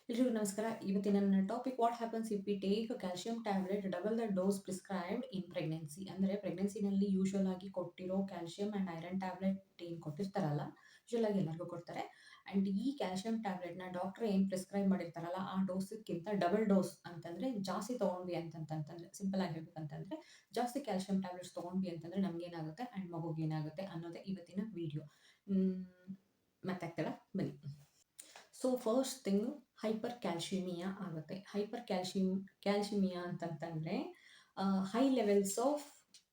ಎಲ್ರಿಗೂ ನಮಸ್ಕಾರ. ಇವತ್ತಿನ ನನ್ನ topic what happens if we take calcium tablet double the dose prescribed in pregnancy. ಅಂದರೆ ಪ್ರೆಗ್ನೆನ್ಸಿನಲ್ಲಿ ಯೂಶುವಲ್ ಆಗಿ ಕೊಟ್ಟಿರೋ ಕ್ಯಾಲ್ಸಿಯಂ ಆ್ಯಂಡ್ ಐರನ್ ಟ್ಯಾಬ್ಲೆಟ್ ಏನು ಕೊಟ್ಟಿರ್ತಾರಲ್ಲ, ಯೂಶುವಲ್ ಆಗಿ ಎಲ್ಲರಿಗೂ ಕೊಡ್ತಾರೆ. ಆ್ಯಂಡ್ ಈ ಕ್ಯಾಲ್ಸಿಯಂ ಟ್ಯಾಬ್ಲೆಟ್ನ ಡಾಕ್ಟ್ರ್ ಏನು ಪ್ರಿಸ್ಕ್ರೈಬ್ ಮಾಡಿರ್ತಾರಲ್ಲ ಆ ಡೋಸಿಗಿಂತ ಡಬಲ್ ಡೋಸ್ ಅಂತಂದರೆ ಜಾಸ್ತಿ ತೊಗೊಂಡ್ವಿ ಅಂತಂತಂದರೆ, ಸಿಂಪಲ್ ಆಗಿ ಹೇಳ್ಬೇಕಂತಂದರೆ ಜಾಸ್ತಿ ಕ್ಯಾಲ್ಸಿಯಂ ಟ್ಯಾಬ್ಲೆಟ್ಸ್ ತೊಗೊಂಡ್ವಿ ಅಂತಂದರೆ ನಮಗೇನಾಗುತ್ತೆ ಆ್ಯಂಡ್ ಮಗುಗೇನಾಗುತ್ತೆ ಅನ್ನೋದೇ ಇವತ್ತಿನ ವಿಡಿಯೋ. ಮಾತಾಗ್ತೀರಾ ಬನ್ನಿ. So first thing hypercalcaemia ಆಗುತ್ತೆ. ಹೈಪರ್ ಕ್ಯಾಲ್ಶಿಮಿಯಾ ಅಂತಂತಂದರೆ high levels of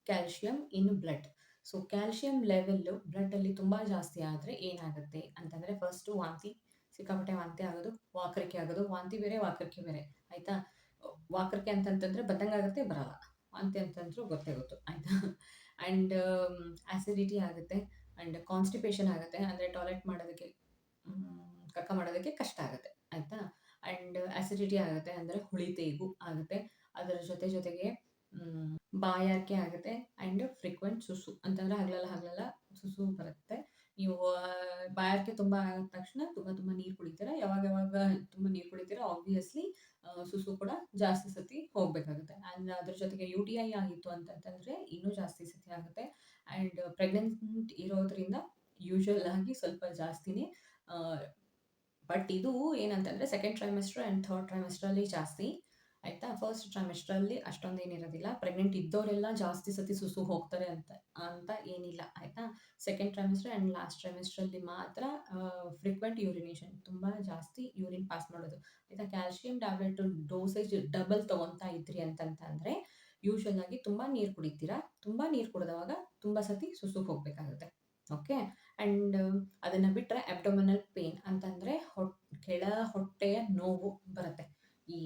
calcium in blood. So calcium level ಬ್ಲಡ್ಡಲ್ಲಿ ತುಂಬ ಜಾಸ್ತಿ ಆದರೆ ಏನಾಗುತ್ತೆ ಅಂತಂದರೆ, ಫಸ್ಟು ವಾಂತಿ, ಸಿಕ್ಕಾಪಟ್ಟೆ ವಾಂತಿ ಆಗೋದು, ವಾಕರಿಕೆ ಆಗೋದು. ವಾಂತಿ ಬೇರೆ, ವಾಕರಿಕೆ ಬೇರೆ, ಆಯಿತಾ? ವಾಕರಿಕೆ ಅಂತಂತಂದರೆ ಬಂದಂಗಾಗುತ್ತೆ, ಬರಲ್ಲ. ವಾಂತಿ ಅಂತಂದ್ರೂ ಗೊತ್ತೇ ಗೊತ್ತು, ಆಯಿತಾ? ಆ್ಯಂಡ್ ಆ್ಯಸಿಡಿಟಿ ಆಗುತ್ತೆ ಆ್ಯಂಡ್ ಕಾನ್ಸ್ಟಿಪೇಷನ್ ಆಗುತ್ತೆ. ಅಂದರೆ ಟಾಯ್ಲೆಟ್ ಮಾಡೋದಕ್ಕೆ, ಕಕ್ಕ ಮಾಡೋದಕ್ಕೆ ಕಷ್ಟ ಆಗುತ್ತೆ, ಆಯಿತಾ? ಆ್ಯಂಡ್ ಆ್ಯಸಿಡಿಟಿ ಆಗುತ್ತೆ, ಅಂದರೆ ಹುಳಿ ತೇಗು ಆಗುತ್ತೆ. ಅದರ ಜೊತೆಗೆ ಬಾಯಾರಿಕೆ ಆಗುತ್ತೆ ಆ್ಯಂಡ್ ಫ್ರೀಕ್ವೆಂಟ್ ಸುಸು ಅಂತಂದರೆ ಹಗಲೆಲ್ಲ ಸುಸು ಬರುತ್ತೆ. ನೀವು ಬಾಯಾರಿಕೆ ತುಂಬ ಆದ ತಕ್ಷಣ ತುಂಬ ನೀರು ಕುಡಿತೀರಾ. ಯಾವಾಗ ತುಂಬ ನೀರು ಕುಡಿತೀರಾ ಆಬ್ವಿಯಸ್ಲಿ ಸುಸು ಕೂಡ ಜಾಸ್ತಿ ಸತಿ ಹೋಗಬೇಕಾಗುತ್ತೆ. ಆ್ಯಂಡ್ ಅದ್ರ ಜೊತೆಗೆ ಯು ಟಿ ಐ ಆಗಿತ್ತು ಅಂತಂತಂದರೆ ಇನ್ನೂ ಜಾಸ್ತಿ ಸತಿ ಆಗುತ್ತೆ. ಆ್ಯಂಡ್ ಪ್ರೆಗ್ನೆಂಟ್ ಇರೋದ್ರಿಂದ ಯೂಶುವಲ್ ಆಗಿ ಸ್ವಲ್ಪ ಜಾಸ್ತಿನೇ. ಬಟ್ ಇದು ಏನಂತಂದರೆ ಸೆಕೆಂಡ್ ಟ್ರೈಮೆಸ್ಟರ್ ಆ್ಯಂಡ್ ಥರ್ಡ್ ಟ್ರೈಮೆಸ್ಟ್ರಲ್ಲಿ ಜಾಸ್ತಿ, ಆಯಿತಾ? ಫಸ್ಟ್ ಟ್ರೈಮೆಸ್ಟ್ರಲ್ಲಿ ಅಷ್ಟೊಂದೇನಿರೋದಿಲ್ಲ. ಪ್ರೆಗ್ನೆಂಟ್ ಇದ್ದವರೆಲ್ಲ ಜಾಸ್ತಿ ಸತಿ ಸುಸು ಹೋಗ್ತಾರೆ ಅಂತ ಏನಿಲ್ಲ, ಆಯಿತಾ? ಸೆಕೆಂಡ್ ಟ್ರೈಮೆಸ್ಟರ್ ಆ್ಯಂಡ್ ಲಾಸ್ಟ್ ಟ್ರೈಮೆಸ್ಟ್ರಲ್ಲಿ ಮಾತ್ರ ಫ್ರೀಕ್ವೆಂಟ್ ಯೂರಿನೇಷನ್, ತುಂಬ ಜಾಸ್ತಿ ಯೂರಿನ್ ಪಾಸ್ ಮಾಡೋದು, ಆಯಿತಾ? ಕ್ಯಾಲ್ಶಿಯಂ ಟ್ಯಾಬ್ಲೆಟ್ ಡೋಸೇಜ್ ಡಬಲ್ ತೊಗೊತಾ ಇದ್ರಿ ಅಂತಂತಂದರೆ ಯೂಶುವಲ್ ಆಗಿ ತುಂಬ ನೀರು ಕುಡಿತೀರಾ. ತುಂಬ ನೀರು ಕುಡಿದವಾಗ ತುಂಬ ಸತಿ ಸುಸುಗೆ ಹೋಗಬೇಕಾಗುತ್ತೆ, ಓಕೆ? ಆ್ಯಂಡ್ ಅದನ್ನು ಬಿಟ್ಟರೆ ಅಬ್ಡೊಮಿನಲ್ ಪೇನ್ ಅಂತಂದರೆ ಕೆಳ ಹೊಟ್ಟೆಯ ನೋವು ಬರುತ್ತೆ. ಈ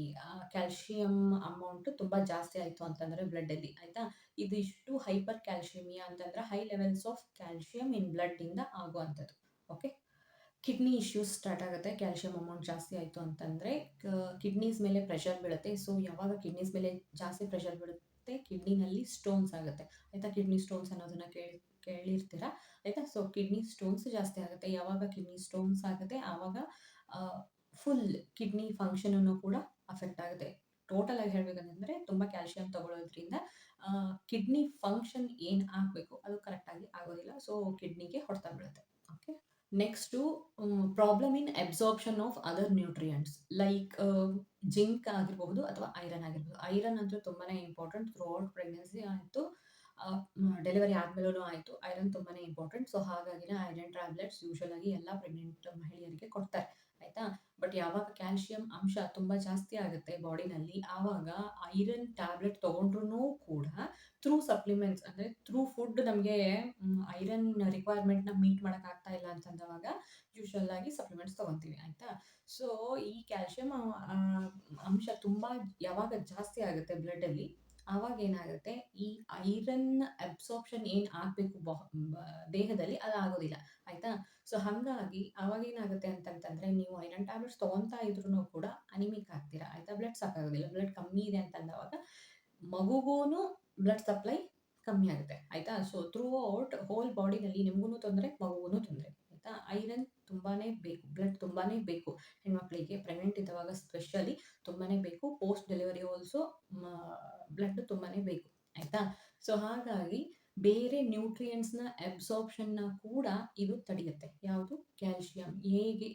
ಕ್ಯಾಲ್ಶಿಯಂ ಅಮೌಂಟು ತುಂಬ ಜಾಸ್ತಿ ಆಯಿತು ಅಂತಂದರೆ ಬ್ಲಡ್ಡಲ್ಲಿ, ಆಯಿತಾ? ಇದಿಷ್ಟು ಹೈಪರ್ ಕ್ಯಾಲ್ಶಿಯಮಿಯಾ ಅಂತಂದರೆ ಹೈ ಲೆವೆಲ್ಸ್ ಆಫ್ ಕ್ಯಾಲ್ಶಿಯಂ ಇನ್ ಬ್ಲಡ್ಡಿಂದ ಆಗುವಂಥದ್ದು, ಓಕೆ? ಕಿಡ್ನಿ ಇಶ್ಯೂಸ್ ಸ್ಟಾರ್ಟ್ ಆಗುತ್ತೆ. ಕ್ಯಾಲ್ಶಿಯಂ ಅಮೌಂಟ್ ಜಾಸ್ತಿ ಆಯಿತು ಅಂತಂದರೆ ಕಿಡ್ನೀಸ್ ಮೇಲೆ ಪ್ರೆಷರ್ ಬೀಳುತ್ತೆ. ಸೊ ಯಾವಾಗ ಕಿಡ್ನೀಸ್ ಮೇಲೆ ಜಾಸ್ತಿ ಪ್ರೆಷರ್ ಬೀಳುತ್ತೆ, ಕಿಡ್ನಿನಲ್ಲಿ ಸ್ಟೋನ್ಸ್ ಆಗುತ್ತೆ, ಆಯಿತಾ? ಕಿಡ್ನಿ ಸ್ಟೋನ್ಸ್ ಅನ್ನೋದನ್ನು ಕೇಳಿರ್ತೀರ, ಆಯಿತಾ? ಸೊ ಕಿಡ್ನಿ ಸ್ಟೋನ್ಸ್ ಜಾಸ್ತಿ ಆಗುತ್ತೆ. ಯಾವಾಗ ಕಿಡ್ನಿ ಸ್ಟೋನ್ಸ್ ಆಗುತ್ತೆ ಆವಾಗ ಫುಲ್ ಕಿಡ್ನಿ ಫಂಕ್ಷನನ್ನು ಕೂಡ ಅಫೆಕ್ಟ್ ಆಗುತ್ತೆ. ಟೋಟಲ್ ಆಗಿ ಹೇಳಬೇಕಂತಂದರೆ ತುಂಬ ಕ್ಯಾಲ್ಶಿಯಂ ತಗೊಳ್ಳೋದ್ರಿಂದ ಕಿಡ್ನಿ ಫಂಕ್ಷನ್ ಏನು ಆಗಬೇಕು ಅದು ಕರೆಕ್ಟಾಗಿ ಆಗೋದಿಲ್ಲ. ಸೊ ಕಿಡ್ನಿಗೆ ಹೊಡೆತ ಬೀಳುತ್ತೆ, okay? Next problem in absorption of other nutrients like zinc ಆಗಿರಬಹುದು ಅಥವಾ ಐರನ್ ಆಗಿರ್ಬೋದು. ಐರನ್ ಅಂತೂ ತುಂಬಾ ಇಂಪಾರ್ಟೆಂಟ್. ಥ್ರೂ ಔಟ್ ಪ್ರೆಗ್ನೆನ್ಸಿ ಆಯಿತು, ಡೆಲಿವರಿ ಆದಮೇಲೂ ಆಯಿತು, ಐರನ್ ತುಂಬಾ ಇಂಪಾರ್ಟೆಂಟ್. ಸೊ ಹಾಗಾಗಿನೇ ಐರನ್ ಟ್ಯಾಬ್ಲೆಟ್ಸ್ ಯೂಶುವಲ್ ಆಗಿ ಎಲ್ಲ ಪ್ರೆಗ್ನೆಂಟ್ ಮಹಿಳೆಯರಿಗೆ ಕೊಡ್ತಾರೆ, ಆಯಿತಾ? ಬಟ್ ಯಾವಾಗ ಕ್ಯಾಲ್ಶಿಯಂ ಅಂಶ ತುಂಬ ಜಾಸ್ತಿ ಆಗುತ್ತೆ ಬಾಡಿನಲ್ಲಿ, ಆವಾಗ ಐರನ್ ಟ್ಯಾಬ್ಲೆಟ್ ತೊಗೊಂಡ್ರೂ ಕೂಡ ಥ್ರೂ ಸಪ್ಲಿಮೆಂಟ್ಸ್ ಅಂದರೆ ಥ್ರೂ ಫುಡ್ ನಮಗೆ ಐರನ್ ರಿಕ್ವೈರ್ಮೆಂಟ್ನ ಮೀಟ್ ಮಾಡೋಕ್ಕಾಗ್ತಾ ಇಲ್ಲ ಅಂತಂದವಾಗ ಯೂಶುವಲ್ ಆಗಿ ಸಪ್ಲಿಮೆಂಟ್ಸ್ ತೊಗೊತೀವಿ, ಆಯಿತಾ? ಸೊ ಈ ಕ್ಯಾಲ್ಶಿಯಂ ಅಂಶ ತುಂಬ ಯಾವಾಗ ಜಾಸ್ತಿ ಆಗುತ್ತೆ ಬ್ಲಡ್ಡಲ್ಲಿ, ಆವಾಗ ಏನಾಗುತ್ತೆ, ಈ ಐರನ್ ಅಬ್ಸಾರ್ಪ್ಷನ್ ಏನು ಆಗಬೇಕು ದೇಹದಲ್ಲಿ ಅದು ಆಗೋದಿಲ್ಲ, ಆಯಿತಾ? ಸೊ ಹಾಗಾಗಿ ಆವಾಗ ಏನಾಗುತ್ತೆ ಅಂತಂತಂದರೆ ನೀವು ಐರನ್ ಟ್ಯಾಬ್ಲೆಟ್ಸ್ ತೊಗೊತಾ ಇದ್ರೂ ಕೂಡ ಅನಿಮಿಕ್ ಆಗ್ತೀರಾ, ಆಯಿತಾ? ಬ್ಲಡ್ ಸಾಕಾಗೋದಿಲ್ಲ. ಬ್ಲಡ್ ಕಮ್ಮಿ ಇದೆ ಅಂತಂದವಾಗ ಮಗುಗೂ ಬ್ಲಡ್ ಸಪ್ಲೈ ಕಮ್ಮಿ ಆಗುತ್ತೆ, ಆಯಿತಾ? ಸೊ ಥ್ರೂ ಔಟ್ ಹೋಲ್ ಬಾಡಿನಲ್ಲಿ ನಿಮಗೂ ತೊಂದರೆ, ಮಗುಗೂ ತೊಂದರೆ, ಆಯಿತಾ? ಐರನ್ ತುಂಬಾ ಬೇಕು, ಬ್ಲಡ್ ತುಂಬಾ ಬೇಕು ಹೆಣ್ಮಕ್ಳಿಗೆ. ಪ್ರೆಗ್ನೆಂಟ್ ಇದ್ದವಾಗ ಸ್ಪೆಷಲಿ ತುಂಬಾ ಬೇಕು. ಪೋಸ್ಟ್ ಡೆಲಿವರಿ ಆಲ್ಸೋ ಬ್ಲಡ್ ತುಂಬಾ ಬೇಕು, ಆಯಿತಾ? ಸೊ ಹಾಗಾಗಿ ಬೇರೆ ನ್ಯೂಟ್ರಿಯೆಂಟ್ಸ್ನ ಅಬ್ಸಾರ್ಪ್ಷನ್ನ ಕೂಡ ಇದು ತಡೆಯುತ್ತೆ. ಯಾವುದು? ಕ್ಯಾಲ್ಶಿಯಂ. ಹೇಗೆ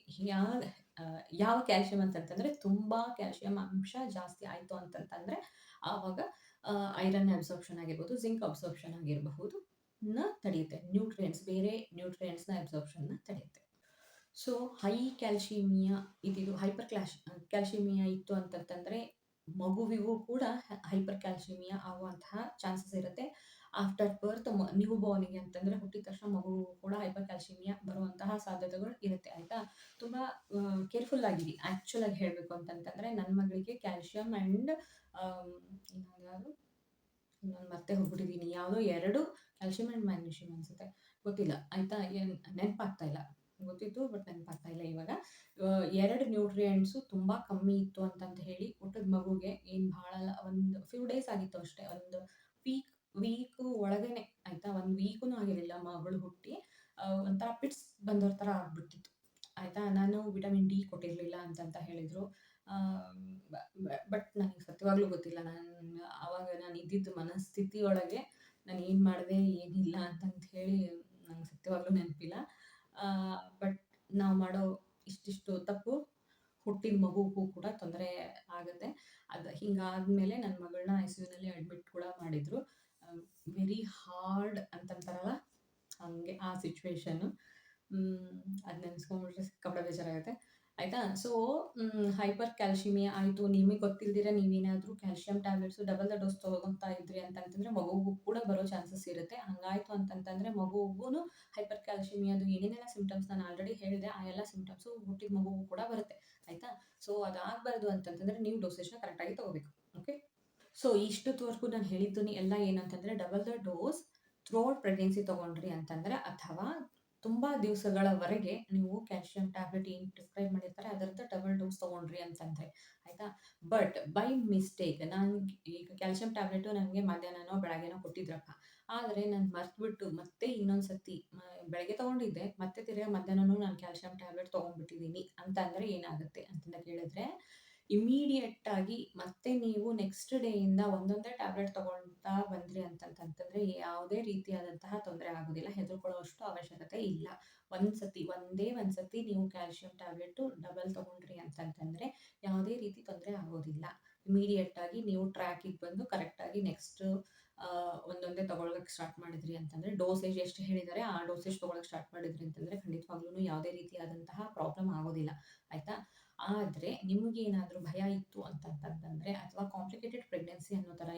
ಯಾವ ಕ್ಯಾಲ್ಶಿಯಂ ಅಂತಂತಂದರೆ ತುಂಬ ಕ್ಯಾಲ್ಶಿಯಂ ಅಂಶ ಜಾಸ್ತಿ ಆಯಿತು ಅಂತಂತಂದರೆ ಆವಾಗ ಐರನ್ ಅಬ್ಸಾರ್ಪ್ಷನ್ ಆಗಿರ್ಬೋದು, ಜಿಂಕ್ ಅಬ್ಸಾರ್ಪ್ಷನ್ ಆಗಿರಬಹುದು ತಡೆಯುತ್ತೆ. ಬೇರೆ ನ್ಯೂಟ್ರಿಯೆಂಟ್ಸ್ನ ಅಬ್ಸಾರ್ಪ್ಷನ್ನ ತಡೆಯುತ್ತೆ. ಸೊ ಹೈ ಕ್ಯಾಲ್ಶಿಯಮಿಯಾ ಇದು ಹೈಪರ್ ಕ್ಯಾಲ್ಶಿಯಮಿಯಾ ಇತ್ತು ಅಂತಂತಂದರೆ ಮಗುವಿಗೂ ಕೂಡ ಹೈಪರ್ ಕ್ಯಾಲ್ಶಿಯಮಿಯಾ ಆಗುವಂತಹ ಚಾನ್ಸಸ್ ಇರುತ್ತೆ. ಆಫ್ಟರ್ ಬರ್ತ್ ನ್ಯೂ ಬಾರ್ನಿಗೆ ಅಂತಂದರೆ ಹುಟ್ಟಿದ ತಕ್ಷಣ ಮಗುವಿಗೂ ಕೂಡ ಹೈಪರ್ ಕ್ಯಾಲ್ಶಿಯಮಿಯಾ ಬರುವಂತಹ ಸಾಧ್ಯತೆಗಳು ಇರುತ್ತೆ, ಆಯಿತಾ? ತುಂಬ ಕೇರ್ಫುಲ್ ಆಗಿರಿ. ಆ್ಯಕ್ಚುಲ್ ಆಗಿ ಹೇಳಬೇಕು ಅಂತಂತಂದರೆ ನನ್ನ ಮಗಳಿಗೆ ಕ್ಯಾಲ್ಶಿಯಂ ಆ್ಯಂಡ್ ಯಾವುದು ನಾನು ಮತ್ತೆ ಹೋಗ್ಬಿಟ್ಟಿದ್ದೀನಿ, ಯಾವುದೋ 2 ಕ್ಯಾಲ್ಶಿಯಂ ಆ್ಯಂಡ್ ಮ್ಯಾಗ್ನೀಷಿಯಂ ಅನಿಸುತ್ತೆ, ಗೊತ್ತಿಲ್ಲ, ಆಯಿತಾ? ನೆನಪಾಗ್ತಾ ಇಲ್ಲ. ಗೊತ್ತಿತ್ತು ಬಟ್ ನೆನಪಾಗ್ತಾ ಇಲ್ಲ ಇವಾಗ. 2 ನ್ಯೂಟ್ರಿಯೆಂಟ್ಸು ತುಂಬ ಕಮ್ಮಿ ಇತ್ತು ಅಂತಂತ ಹೇಳಿ ಹುಟ್ಟಿದ ಮಗುಗೆ ಏನು ಭಾಳ ಅಲ್ಲ, ಒಂದು ಫ್ಯೂ ಡೇಸ್ ಆಗಿತ್ತು ಅಷ್ಟೇ, ಒಂದು ವೀಕು ಒಳಗೇನೆ, ಆಯಿತಾ? 1 ವೀಕೂ ಆಗಿರಲಿಲ್ಲ ಮಗಳು ಹುಟ್ಟಿ, ಒಂಥರ ಪಿಟ್ಸ್ ಬಂದೋರ ಥರ ಆಗ್ಬಿಟ್ಟಿತ್ತು, ಆಯಿತಾ. ನಾನು ವಿಟಮಿನ್ ಡಿ ಕೊಟ್ಟಿರಲಿಲ್ಲ ಅಂತಂತ ಹೇಳಿದರು. ಬ ಬಟ್ ನನಗೆ ಸತ್ಯವಾಗ್ಲೂ ಗೊತ್ತಿಲ್ಲ. ನಾನು ಇದ್ದಿದ್ದು ಮನಸ್ಥಿತಿಯೊಳಗೆ ನಾನು ಏನು ಮಾಡಿದೆ, ಏನಿಲ್ಲ ಅಂತಂತ ಹೇಳಿ ನಂಗೆ ಸತ್ಯವಾಗ್ಲೂ ನೆನಪಿಲ್ಲ. ಬಟ್ ನಾವು ಮಾಡೋ ಇಷ್ಟಿಷ್ಟು ತಪ್ಪು ಹುಟ್ಟಿದ ಮಗುಗೂ ಕೂಡ ತೊಂದರೆ ಆಗುತ್ತೆ. ಅದು ಹಿಂಗಾದ್ಮೇಲೆ ನನ್ನ ಮಗಳನ್ನ ಐ.ಸಿ.ಯುನಲ್ಲಿ ಅಡ್ಮಿಟ್ ಕೂಡ ಮಾಡಿದ್ರು. ವೆರಿ ಹಾರ್ಡ್ ಅಂತಂತಾರಲ್ಲ, ಹಂಗೆ ಆ ಸಿಚುವೇಶನ್ನು. ಅದು ನೆನೆಸ್ಕೊಂಡ್ಬಿಟ್ರೆ ಸಿಕ್ಕಾಪಟ್ಟೆ ಬೇಜಾರಾಗುತ್ತೆ. ಆಯಿತಾ. ಸೊ ಹೈಪರ್ ಕ್ಯಾಲ್ಸಿಮಿಯಾ ಆಯಿತು. ನಿಮಗೆ ಗೊತ್ತಿಲ್ದಿರ ನೀವೇನಾದರೂ calcium tablets double the dose ತೊಗೊತಾ ಇದ್ರಿ ಅಂತಂತಂದರೆ ಮಗುಗೂ ಕೂಡ ಬರೋ ಚಾನ್ಸಸ್ ಇರುತ್ತೆ. ಹಂಗಾಯಿತು ಅಂತಂತಂದರೆ ಮಗುಗೂ ಹೈಪರ್ ಕ್ಯಾಲ್ಸಿಮಿಯಾದು ಏನೇನೆಲ್ಲ ಸಿಂಪ್ಟಮ್ಸ್ ನಾನು ಆಲ್ರೆಡಿ ಹೇಳಿದೆ, ಆ ಎಲ್ಲ ಸಿಂಪ್ಟಮ್ಸು ಹುಟ್ಟಿದ ಮಗುಗೂ ಕೂಡ ಬರುತ್ತೆ. ಆಯಿತಾ. ಸೊ ಅದಾಗಬಾರ್ದು ಅಂತಂತಂದರೆ ನೀವು ಡೋಸೇಜ್ನ ಕರೆಕ್ಟಾಗಿ ತೊಗೋಬೇಕು. ಓಕೆ. ಸೊ ಇಷ್ಟೊತ್ತುವರೆಗೂ ನಾನು ಹೇಳಿದ್ದು ಎಲ್ಲ ಏನಂತಂದರೆ, double the dose throughout pregnancy ತೊಗೊಂಡ್ರಿ ಅಂತಂದರೆ, ಅಥವಾ ತುಂಬ ದಿವಸಗಳವರೆಗೆ ನೀವು ಕ್ಯಾಲ್ಸಿಯಂ ಟ್ಯಾಬ್ಲೆಟ್ ಏನು ಪ್ರಿಸ್ಕ್ರೈಬ್ ಮಾಡಿರ್ತಾರೆ ಅದರದ್ದು ಡಬಲ್ ಡೋಸ್ ತೊಗೊಂಡ್ರಿ ಅಂತಂದರೆ, ಆಯಿತಾ. ಬಟ್ ಬೈ ಮಿಸ್ಟೇಕ್ ನಾನು ಈಗ ಕ್ಯಾಲ್ಸಿಯಂ ಟ್ಯಾಬ್ಲೆಟು ನನಗೆ ಮಧ್ಯಾಹ್ನನೋ ಬೆಳಗ್ಗೆನೋ ಕೊಟ್ಟಿದ್ರಪ್ಪ. ಆದರೆ ನಾನು ಮರೆತುಬಿಟ್ಟು ಮತ್ತೆ ಇನ್ನೊಂದು ಸತಿ ಬೆಳಗ್ಗೆ ತೊಗೊಂಡಿದ್ದೆ, ಮತ್ತೆ ತಿರ್ಗಾ ಮಧ್ಯಾಹ್ನನೂ ನಾನು ಕ್ಯಾಲ್ಸಿಯಂ ಟ್ಯಾಬ್ಲೆಟ್ ತೊಗೊಂಡ್ಬಿಟ್ಟಿದ್ದೀನಿ ಅಂತಂದರೆ ಏನಾಗುತ್ತೆ ಅಂತಂದು ಕೇಳಿದ್ರೆ, ಇಮಿಡಿಯೇಟಾಗಿ ಮತ್ತೆ ನೀವು ನೆಕ್ಸ್ಟ್ ಡೇಯಿಂದ ಒಂದೊಂದೇ ಟ್ಯಾಬ್ಲೆಟ್ ತೊಗೊಳ್ತಾ ಬಂದ್ರಿ ಅಂತಂತಂತಂದರೆ ಯಾವುದೇ ರೀತಿಯಾದಂತಹ ತೊಂದರೆ ಆಗೋದಿಲ್ಲ. ಹೆದರ್ಕೊಳ್ಳುವಷ್ಟು ಅವಶ್ಯಕತೆ ಇಲ್ಲ. ಒಂದೇ ಒಂದು ಸತಿ ನೀವು ಕ್ಯಾಲ್ಸಿಯಂ ಟ್ಯಾಬ್ಲೆಟು ಡಬಲ್ ತೊಗೊಂಡ್ರಿ ಅಂತಂತಂದರೆ ಯಾವುದೇ ರೀತಿ ತೊಂದರೆ ಆಗೋದಿಲ್ಲ. ಇಮಿಡಿಯೇಟಾಗಿ ನೀವು ಟ್ರ್ಯಾಕಿಗೆ ಬಂದು ಕರೆಕ್ಟಾಗಿ ನೆಕ್ಸ್ಟು ಒಂದೊಂದೇ ತೊಗೊಳೋಕ್ಕೆ ಸ್ಟಾರ್ಟ್ ಮಾಡಿದ್ರಿ ಅಂತಂದರೆ, ಡೋಸೇಜ್ ಎಷ್ಟು ಹೇಳಿದ್ದಾರೆ ಆ ಡೋಸೇಜ್ ತೊಗೊಳಕ್ಕೆ ಸ್ಟಾರ್ಟ್ ಮಾಡಿದ್ರಿ ಅಂತಂದರೆ ಖಂಡಿತವಾಗ್ಲೂ ಯಾವುದೇ ರೀತಿಯಾದಂತಹ ಪ್ರಾಬ್ಲಮ್ ಆಗೋದಿಲ್ಲ. ಆಯಿತಾ. ಆದರೆ ನಿಮಗೇನಾದರೂ ಭಯ ಇತ್ತು ಅಂತಂತಂದರೆ, ಅಥವಾ ಕಾಂಪ್ಲಿಕೇಟೆಡ್ ಪ್ರೆಗ್ನೆನ್ಸಿ ಅನ್ನೋ ಥರ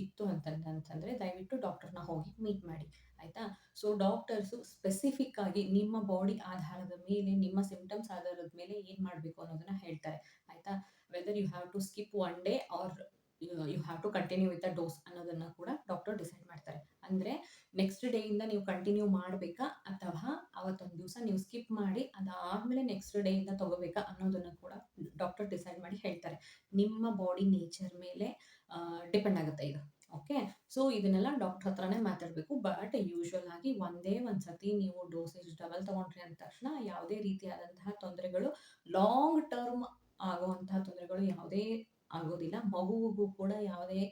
ಇತ್ತು ಅಂತಂತಂದರೆ ದಯವಿಟ್ಟು ಡಾಕ್ಟರ್ನ ಹೋಗಿ ಮೀಟ್ ಮಾಡಿ. ಆಯಿತಾ. ಸೊ ಡಾಕ್ಟರ್ಸು ಸ್ಪೆಸಿಫಿಕ್ ಆಗಿ ನಿಮ್ಮ ಬಾಡಿ ಆಧಾರದ ಮೇಲೆ, ನಿಮ್ಮ ಸಿಂಪ್ಟಮ್ಸ್ ಆಧಾರದ ಮೇಲೆ ಏನು ಮಾಡಬೇಕು ಅನ್ನೋದನ್ನ ಹೇಳ್ತಾರೆ. ಆಯಿತಾ. Whether you have to skip one day or you have to continue with the dose ಅನ್ನೋದನ್ನ ಕೂಡ ಡಾಕ್ಟರ್ ಡಿಸೈಡ್ ಮಾಡ್ತಾರೆ. ಅಂದರೆ ನೆಕ್ಸ್ಟ್ ಡೇಯಿಂದ ನೀವು ಕಂಟಿನ್ಯೂ ಮಾಡಬೇಕಾ, ಅಥವಾ ಅವತ್ತೊಂದು ದಿವಸ ನೀವು ಸ್ಕಿಪ್ ಮಾಡಿ ಅದಾದಮೇಲೆ ನೆಕ್ಸ್ಟ್ ಡೇಯಿಂದ ತೊಗೋಬೇಕಾ ಅನ್ನೋದನ್ನು ಕೂಡ ಡಾಕ್ಟರ್ ಡಿಸೈಡ್ ಮಾಡಿ ಹೇಳ್ತಾರೆ. ನಿಮ್ಮ ಬಾಡಿ ನೇಚರ್ ಮೇಲೆ ಡಿಪೆಂಡ್ ಆಗುತ್ತೆ ಇದು. ಓಕೆ. ಸೊ ಇದನ್ನೆಲ್ಲ ಡಾಕ್ಟರ್ ಹತ್ರನೇ ಮಾತಾಡಬೇಕು. ಬಟ್ ಯೂಶುವಲ್ ಆಗಿ ಒಂದೇ ಒಂದು ಸತಿ ನೀವು ಡೋಸೇಜ್ ಡಬಲ್ ತೊಗೊಂಡ್ರಿ ಅಂದ ತಕ್ಷಣ ಯಾವುದೇ ರೀತಿಯಾದಂತಹ ತೊಂದರೆಗಳು, ಲಾಂಗ್ ಟರ್ಮ್ ಆಗುವಂತಹ ತೊಂದರೆಗಳು ಯಾವುದೇ ಆಗೋದಿಲ್ಲ. ಮಗುವಿಗೂ ಕೂಡ ಯಾವುದೇ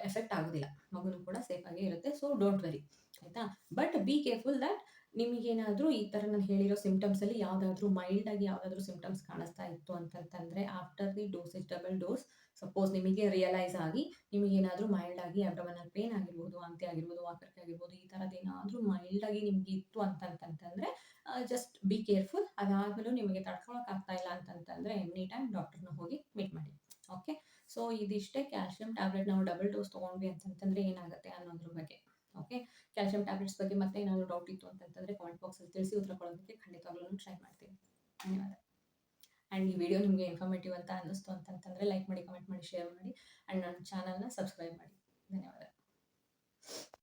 ಎಫೆಕ್ಟ್ ಆಗೋದಿಲ್ಲ. ಮಗುನು ಕೂಡ ಸೇಫಾಗೇ ಇರುತ್ತೆ. So don't worry. ಆಯಿತಾ. ಬಟ್ ಬಿ ಕೇರ್ಫುಲ್ ದ್ಯಾಟ್ ನಿಮಗೇನಾದರೂ ಈ ಥರ ನಾನು ಹೇಳಿರೋ ಸಿಂಪ್ಟಮ್ಸಲ್ಲಿ ಯಾವುದಾದ್ರೂ ಮೈಲ್ಡಾಗಿ ಯಾವುದಾದ್ರೂ ಸಿಂಪ್ಟಮ್ಸ್ ಕಾಣಿಸ್ತಾ ಇತ್ತು ಅಂತಂತಂದರೆ, after the dosage double dose suppose ನಿಮಗೆ ರಿಯಲೈಸ್ ಆಗಿ ನಿಮಗೇನಾದರೂ ಮೈಲ್ಡಾಗಿ ಅಬ್ಡೋಮಿನಲ್ ಪೇನ್ ಆಗಿರ್ಬೋದು, ವಾಂತಿ ಆಗಿರ್ಬೋದು, ವಾಕರಿಕೆ ಆಗಿರ್ಬೋದು, ಈ ಥರದ್ದೇನಾದರೂ ಮೈಲ್ಡಾಗಿ ನಿಮಗೆ ಇತ್ತು ಅಂತಂತಂದರೆ ಜಸ್ಟ್ ಬಿ ಕೇರ್ಫುಲ್. ಅದಾದಮೇಲೂ ನಿಮಗೆ ತಡ್ಕೊಳಕ್ಕಾಗ್ತಾ ಇಲ್ಲ ಅಂತಂತಂದರೆ ಎನಿ ಟೈಮ್ ಡಾಕ್ಟರ್ನ ಹೋಗಿ ಮೀಟ್ ಮಾಡಿ. ಓಕೆ. ಸೊ ಇದಿಷ್ಟೇ ಕ್ಯಾಲ್ಸಿಯಂ ಟ್ಯಾಬ್ಲೆಟ್ ನಾವು ಡಬಲ್ ಡೋಸ್ ತೊಗೊಂಡ್ವಿ ಅಂತಂತಂದರೆ ಏನಾಗುತ್ತೆ ಅನ್ನೋದ್ರ ಬಗ್ಗೆ. ಓಕೆ. ಕ್ಯಾಲ್ಸಿಯಂ ಟ್ಯಾಬ್ಲೆಟ್ಸ್ ಬಗ್ಗೆ ಮತ್ತೆ ಏನಾದರೂ ಡೌಟ್ ಇತ್ತು ಅಂತಂತಂದರೆ ಕಾಮೆಂಟ್ ಬಾಕ್ಸಲ್ಲಿ ತಿಳಿಸಿ, ಉತ್ತರ ಕೊಡೋದಕ್ಕೆ ಖಂಡಿತವಾಗ್ಲೂ ಟ್ರೈ ಮಾಡ್ತೀನಿ. ಧನ್ಯವಾದ. ಆ್ಯಂಡ್ ಈ ವಿಡಿಯೋ ನಿಮಗೆ ಇನ್ಫಾರ್ಮೇಟಿವ್ ಅಂತ ಅನ್ನಿಸ್ತು ಅಂತಂತಂದರೆ ಲೈಕ್ ಮಾಡಿ, ಕಮೆಂಟ್ ಮಾಡಿ, ಶೇರ್ ಮಾಡಿ ಆ್ಯಂಡ್ ನನ್ನ ಚಾನಲ್ನ ಸಬ್ಸ್ಕ್ರೈಬ್ ಮಾಡಿ. ಧನ್ಯವಾದ.